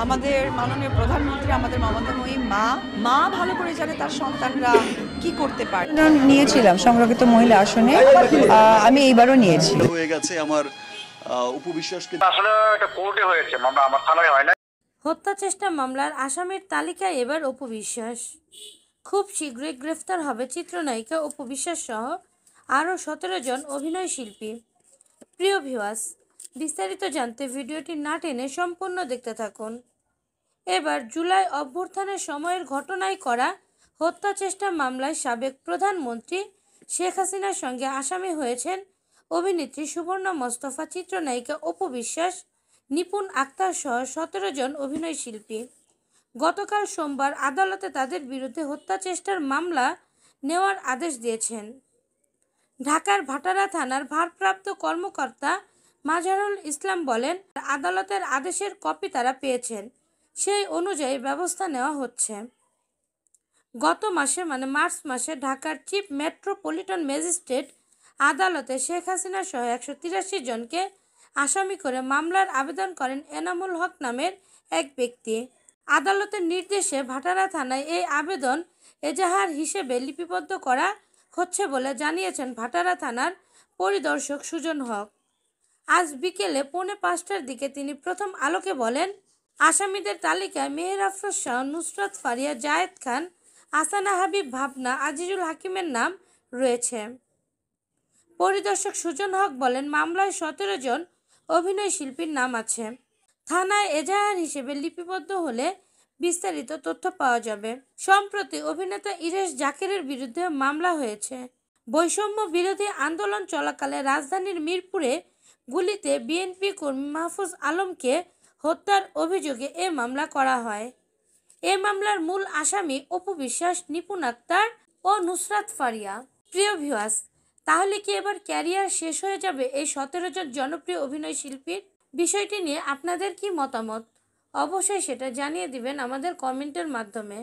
আমাদের মাননীয় প্রধানমন্ত্রী, আমাদের মমতাময়ী মা ভালো করে জানে তার সন্তানরা কি করতে পারে। নিয়েছিলাম সংরক্ষিত মহিলা আসনে, আমি এইবারও নিয়েছি। হয়ে গেছে আমার উপবিশ্বাসকে আসলে এটা কোর্টে হয়েছে, মামলা আমার থানায় হয় না। হত্যা চেষ্টা মামলার আসামির তালিকায় এবার অপু বিশ্বাস। খুব শীঘ্রই গ্রেফতার হবে চিত্রনায়িকা অপু বিশ্বাস সহ আরও 17 জন অভিনয় শিল্পী। প্রিয় ভিউয়ার্স, বিস্তারিত জানতে ভিডিওটি না টেনে সম্পূর্ণ দেখতে থাকুন। এবার জুলাই অভ্যুত্থানের সময়ের ঘটনায় করা হত্যা চেষ্টা মামলায় সাবেক প্রধানমন্ত্রী শেখ হাসিনার সঙ্গে আসামি হয়েছেন অভিনেত্রী সুবর্ণা মোস্তফা, চিত্রনায়িকা অপু বিশ্বাস, নিপুণ আক্তার সহ 17 জন অভিনয় শিল্পী। গতকাল সোমবার আদালতে তাদের বিরুদ্ধে হত্যা চেষ্টার মামলা নেওয়ার আদেশ দিয়েছেন। ঢাকার ভাটারা থানার ভারপ্রাপ্ত কর্মকর্তা মাজহারুল ইসলাম বলেন, আদালতের আদেশের কপি তারা পেয়েছেন, সেই অনুযায়ী ব্যবস্থা নেওয়া হচ্ছে। গত মাসে মার্চ মাসে ঢাকার চিফ মেট্রোপলিটন ম্যাজিস্ট্রেট আদালতে শেখ হাসিনা সহ 183 জনকে আসামি করে মামলার আবেদন করেন এনামুল হক নামের এক ব্যক্তি। আদালতের নির্দেশে ভাটারা থানায় এই আবেদন এজাহার হিসেবে লিপিবদ্ধ করা হচ্ছে বলে জানিয়েছেন ভাটারা থানার পরিদর্শক সুজন হক। আজ বিকেলে 4:45টার দিকে তিনি প্রথম আলোকে বলেন, আসামিদের তালিকায় মেহের আফরোজ শাহ, নুসরাত ফারিয়া, জায়েদ খান, আসানা হাবিব, ভাবনা, আজিজুল হাকিমের নাম রয়েছে। পরিদর্শক সুজন হক বলেন, মামলায় 17 জন অভিনয় শিল্পীর নাম আছে। থানায় এজাহার হিসেবে লিপিবদ্ধ হলে বিস্তারিত তথ্য পাওয়া যাবে। সম্প্রতি অভিনেতা ইরেশ জাকিরের বিরুদ্ধে মামলা হয়েছে। বৈষম্য বিরোধী আন্দোলন চলাকালে রাজধানীর মিরপুরে গুলিতে বিএনপি কর্মী মাহফুজ আলমকে হত্যার অভিযোগে এ মামলা করা হয়। এ মামলার মূল আসামি অপু বিশ্বাস, নিপুণ আক্তার ও নুসরাত ফারিয়া। প্রিয় ভিউয়ার্স, তাহলে কি এবার ক্যারিয়ার শেষ হয়ে যাবে এই 17 জন জনপ্রিয় অভিনয় শিল্পীর? বিষয়টি নিয়ে আপনাদের কি মতামত? অবশ্যই সেটা জানিয়ে দিবেন আমাদের কমেন্টের মাধ্যমে।